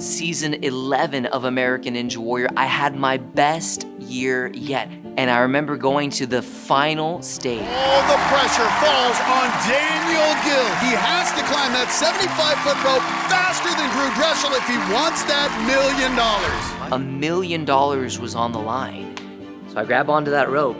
season 11 of American Ninja Warrior. I had my best year yet. And I remember going to the final stage. All the pressure falls on Daniel Gil. He has to climb that 75-foot rope faster than Drew Dressel if he wants that $1 million. $1 million was on the line. So I grab onto that rope,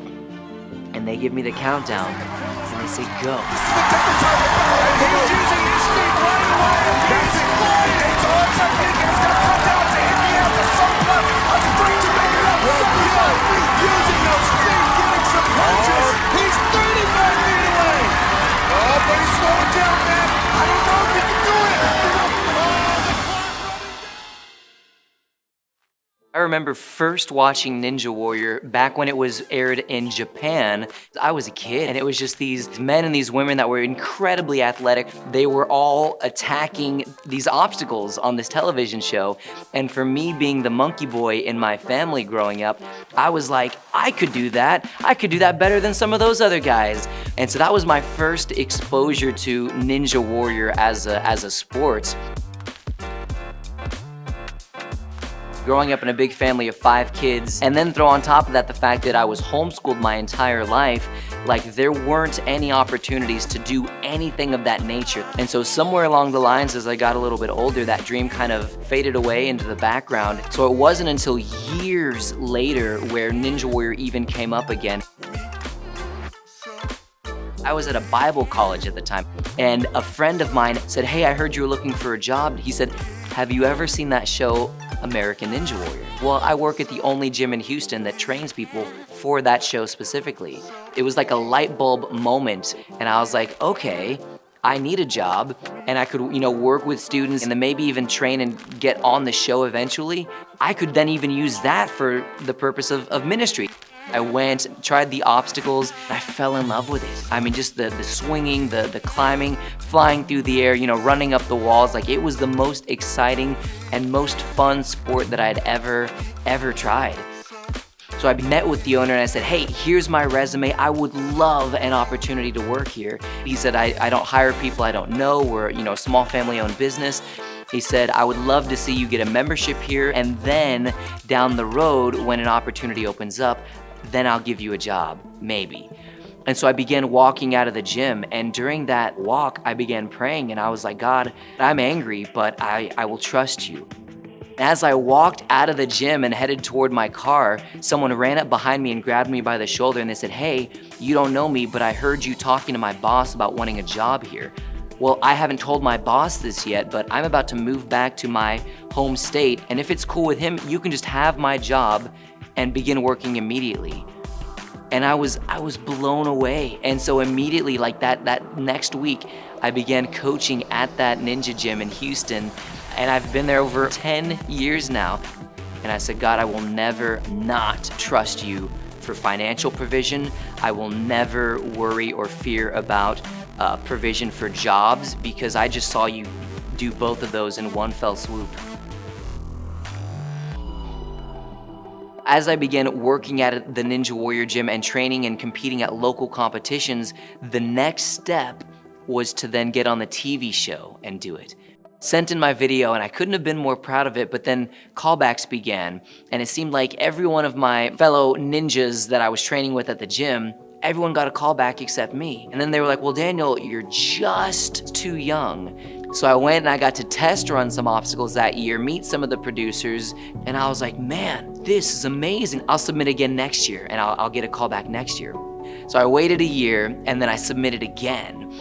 and they give me the countdown, and they say, go. He's using his feet right away. He's flying. It's all technique. It's going to come down to hit me out the surplus. A straight to make it up. Using those feet, getting some punches. He's 35 feet away. Oh, but he's slowing down, man. I don't know if he can do it. I remember first watching Ninja Warrior back when it was aired in Japan. I was a kid, and it was just these men and these women that were incredibly athletic. They were all attacking these obstacles on this television show. And for me, being the monkey boy in my family growing up, I was like, I could do that. I could do that better than some of those other guys. And so that was my first exposure to Ninja Warrior as a sport. Growing up in a big family of 5 kids, and then throw on top of that the fact that I was homeschooled my entire life, like there weren't any opportunities to do anything of that nature. And so somewhere along the lines, as I got a little bit older, that dream kind of faded away into the background. So it wasn't until years later where Ninja Warrior even came up again. I was at a Bible college at the time, and a friend of mine said, hey, I heard you were looking for a job. He said, have you ever seen that show, American Ninja Warrior? Well, I work at the only gym in Houston that trains people for that show specifically. It was like a light bulb moment, and I was like, okay, I need a job, and I could, work with students and then maybe even train and get on the show eventually. I could then even use that for the purpose of ministry. I went, tried the obstacles, and I fell in love with it. I mean, just the swinging, the climbing, flying through the air, running up the walls. Like, it was the most exciting and most fun sport that I'd ever tried. So I met with the owner and I said, hey, here's my resume. I would love an opportunity to work here. He said, I don't hire people I don't know. We're, a small family-owned business. He said, I would love to see you get a membership here, and then down the road, when an opportunity opens up, then I'll give you a job, maybe. And so I began walking out of the gym, and during that walk, I began praying, and I was like, God, I'm angry, but I will trust you. As I walked out of the gym and headed toward my car, someone ran up behind me and grabbed me by the shoulder, and they said, hey, you don't know me, but I heard you talking to my boss about wanting a job here. Well, I haven't told my boss this yet, but I'm about to move back to my home state, and if it's cool with him, you can just have my job and begin working immediately. And I was blown away. And so immediately, like that next week, I began coaching at that ninja gym in Houston, and I've been there over 10 years now. And I said, God, I will never not trust you for financial provision. I will never worry or fear about provision for jobs, because I just saw you do both of those in one fell swoop. As I began working at the Ninja Warrior gym and training and competing at local competitions, the next step was to then get on the TV show and do it. Sent in my video, and I couldn't have been more proud of it, but then callbacks began, and it seemed like every one of my fellow ninjas that I was training with at the gym, everyone got a callback except me. And then they were like, well, Daniel, you're just too young. So I went and I got to test run some obstacles that year, meet some of the producers, and I was like, man, this is amazing. I'll submit again next year, and I'll get a call back next year. So I waited a year, and then I submitted again.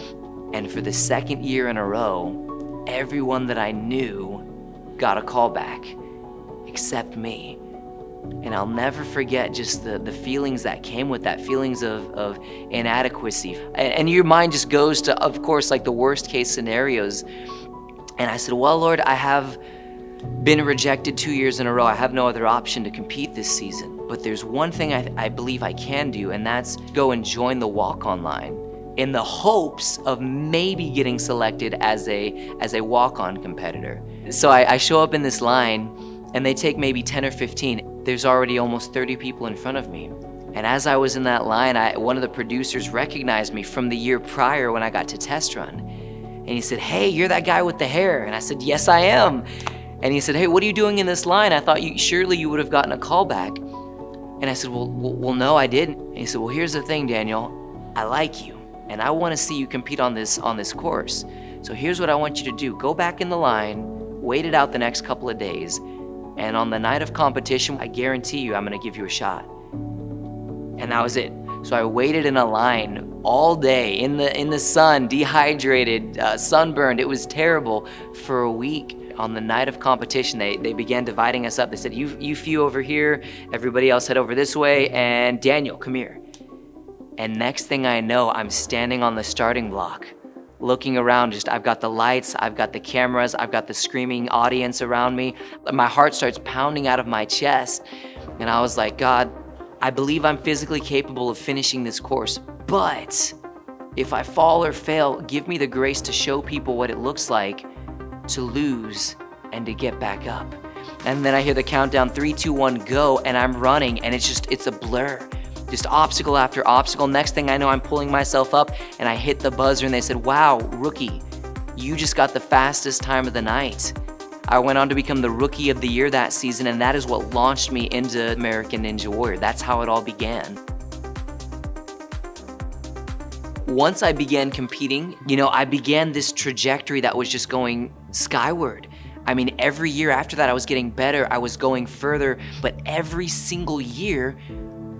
And for the second year in a row, everyone that I knew got a call back, except me. And I'll never forget just the feelings that came with that, feelings of inadequacy. And your mind just goes to, of course, like the worst case scenarios. And I said, well, Lord, I have been rejected 2 years in a row. I have no other option to compete this season. But there's one thing I believe I can do, and that's go and join the walk-on line in the hopes of maybe getting selected as a walk-on competitor. So I show up in this line, and they take maybe 10 or 15. There's already almost 30 people in front of me. And as I was in that line, one of the producers recognized me from the year prior when I got to test run. And he said, hey, you're that guy with the hair. And I said, yes, I am. And he said, hey, what are you doing in this line? I thought surely you would have gotten a call back. And I said, well, no, I didn't. And he said, well, here's the thing, Daniel. I like you, and I want to see you compete on this course. So here's what I want you to do. Go back in the line, wait it out the next couple of days, and on the night of competition, I guarantee you I'm going to give you a shot. And that was it. So I waited in a line all day in the sun, dehydrated, sunburned. It was terrible for a week. On the night of competition, they began dividing us up. They said, you few over here, everybody else head over this way, and Daniel, come here. And next thing I know, I'm standing on the starting block, looking around. I've got the lights, I've got the cameras, I've got the screaming audience around me. My heart starts pounding out of my chest. And I was like, God, I believe I'm physically capable of finishing this course, but if I fall or fail, give me the grace to show people what it looks like to lose and to get back up. And then I hear the countdown, 3, 2, 1, go, and I'm running, and it's a blur. Just obstacle after obstacle. Next thing I know, I'm pulling myself up, and I hit the buzzer, and they said, wow, rookie, you just got the fastest time of the night. I went on to become the Rookie of the Year that season, and that is what launched me into American Ninja Warrior. That's how it all began. Once I began competing, I began this trajectory that was just going skyward. I mean, every year after that, I was getting better, I was going further, but every single year,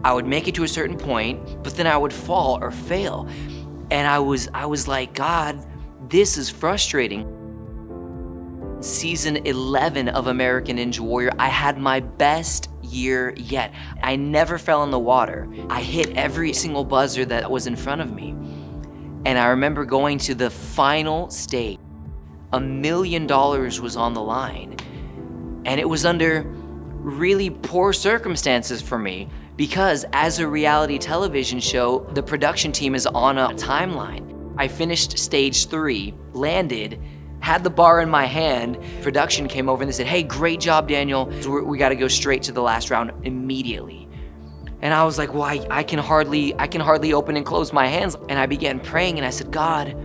I would make it to a certain point, but then I would fall or fail. And I was like, God, this is frustrating. Season 11 of American Ninja Warrior, I had my best year yet. I never fell in the water. I hit every single buzzer that was in front of me. And I remember going to the final stage. $1 million was on the line. And it was under really poor circumstances for me because as a reality television show, the production team is on a timeline. I finished stage 3, landed, had the bar in my hand. Production came over and they said, hey, great job, Daniel. We got to go straight to the last round immediately. And I was like, well, I can hardly open and close my hands. And I began praying and I said, God,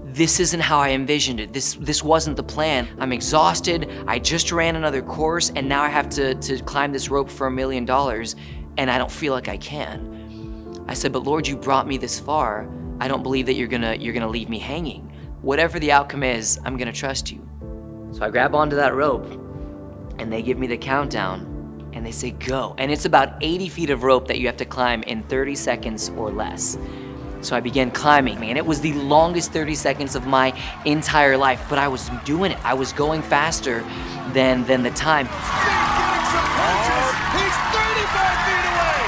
this isn't how I envisioned it. This wasn't the plan. I'm exhausted. I just ran another course and now I have to climb this rope for $1 million and I don't feel like I can. I said, but Lord, you brought me this far. I don't believe that you're gonna leave me hanging. Whatever the outcome is, I'm gonna trust you. So I grab onto that rope and they give me the countdown and they say go. And it's about 80 feet of rope that you have to climb in 30 seconds or less. So I began climbing, and it was the longest 30 seconds of my entire life, but I was doing it. I was going faster than the time. Getting some punches. He's 35 feet away.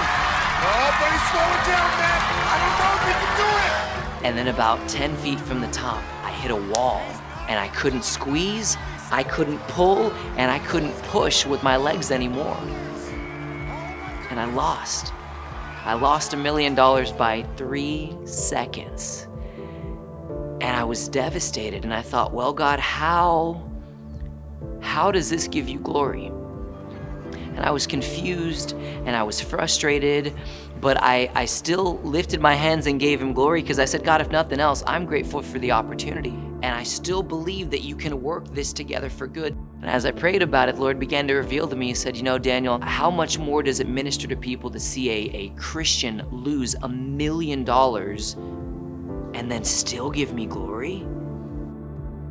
Oh, but he's slowing down, man. I don't know if he can do it. And then about 10 feet from the top, I hit a wall, and I couldn't squeeze, I couldn't pull, and I couldn't push with my legs anymore. And I lost. I lost $1 million by 3 seconds. And I was devastated and I thought, well, God, how does this give you glory? And I was confused and I was frustrated, but I still lifted my hands and gave him glory because I said, God, if nothing else, I'm grateful for the opportunity. And I still believe that you can work this together for good. And as I prayed about it, the Lord began to reveal to me, he said, Daniel, how much more does it minister to people to see a Christian lose $1 million and then still give me glory?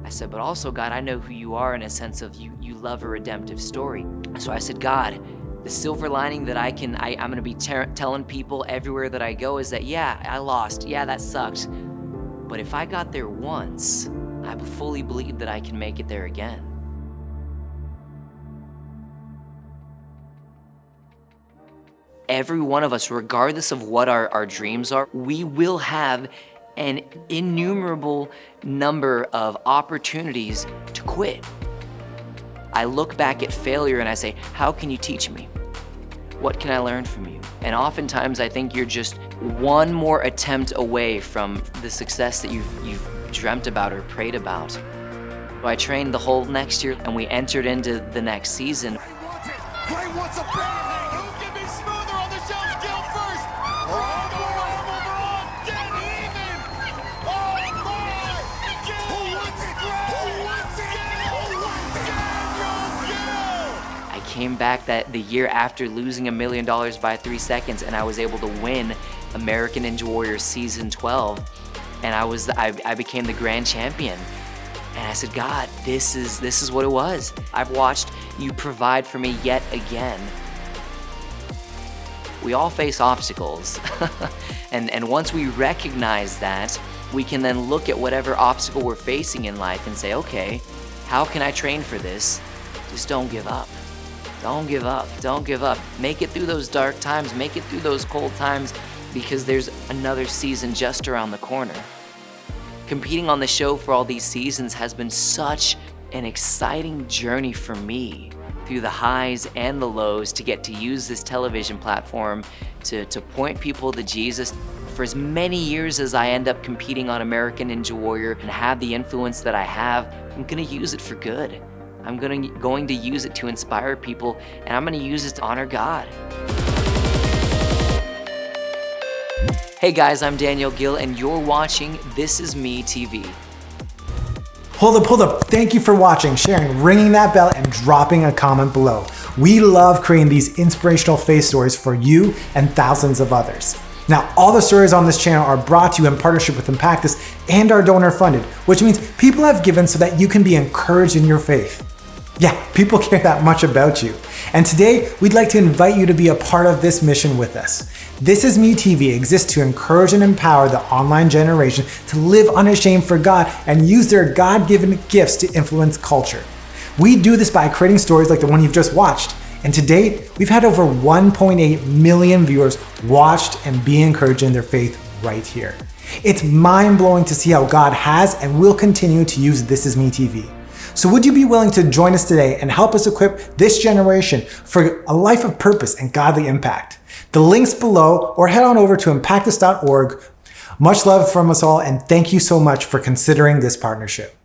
I said, but also, God, I know who you are in a sense of you love a redemptive story. So I said, God, the silver lining that I'm gonna be telling people everywhere that I go is that, yeah, I lost. Yeah, that sucked. But if I got there once, I fully believe that I can make it there again. Every one of us, regardless of what our dreams are, we will have an innumerable number of opportunities to quit. I look back at failure and I say, how can you teach me? What can I learn from you? And oftentimes I think you're just one more attempt away from the success that you've dreamt about or prayed about. So I trained the whole next year and we entered into the next season. Gray wants a bang. Who can be smoother on the shelf? Gil first. Oh, on, get even. Oh, my. Gil. Who wants it? Who wants it? Who wants it? came back the year after losing $1 million by 3 seconds, and I was able to win American Ninja Warrior Season 12, and I became the grand champion. And I said, God, this is what it was. I've watched you provide for me yet again. We all face obstacles, and once we recognize that, we can then look at whatever obstacle we're facing in life and say, okay, how can I train for this? Just don't give up. Don't give up. Don't give up. Make it through those dark times. Make it through those cold times, because there's another season just around the corner. Competing on the show for all these seasons has been such an exciting journey for me, through the highs and the lows, to get to use this television platform to point people to Jesus. For as many years as I end up competing on American Ninja Warrior and have the influence that I have, I'm gonna use it for good. I'm going to use it to inspire people, and I'm gonna use it to honor God. Hey guys, I'm Daniel Gil, and you're watching This Is Me TV. Hold up. Thank you for watching, sharing, ringing that bell, and dropping a comment below. We love creating these inspirational faith stories for you and thousands of others. Now, all the stories on this channel are brought to you in partnership with Impactus and are donor funded, which means people have given so that you can be encouraged in your faith. Yeah, people care that much about you. And today, we'd like to invite you to be a part of this mission with us. This Is Me TV exists to encourage and empower the online generation to live unashamed for God and use their God-given gifts to influence culture. We do this by creating stories like the one you've just watched. And to date, we've had over 1.8 million viewers watched and be encouraged in their faith right here. It's mind-blowing to see how God has and will continue to use This Is Me TV. So would you be willing to join us today and help us equip this generation for a life of purpose and godly impact? The link's below, or head on over to impactus.org. Much love from us all, and thank you so much for considering this partnership.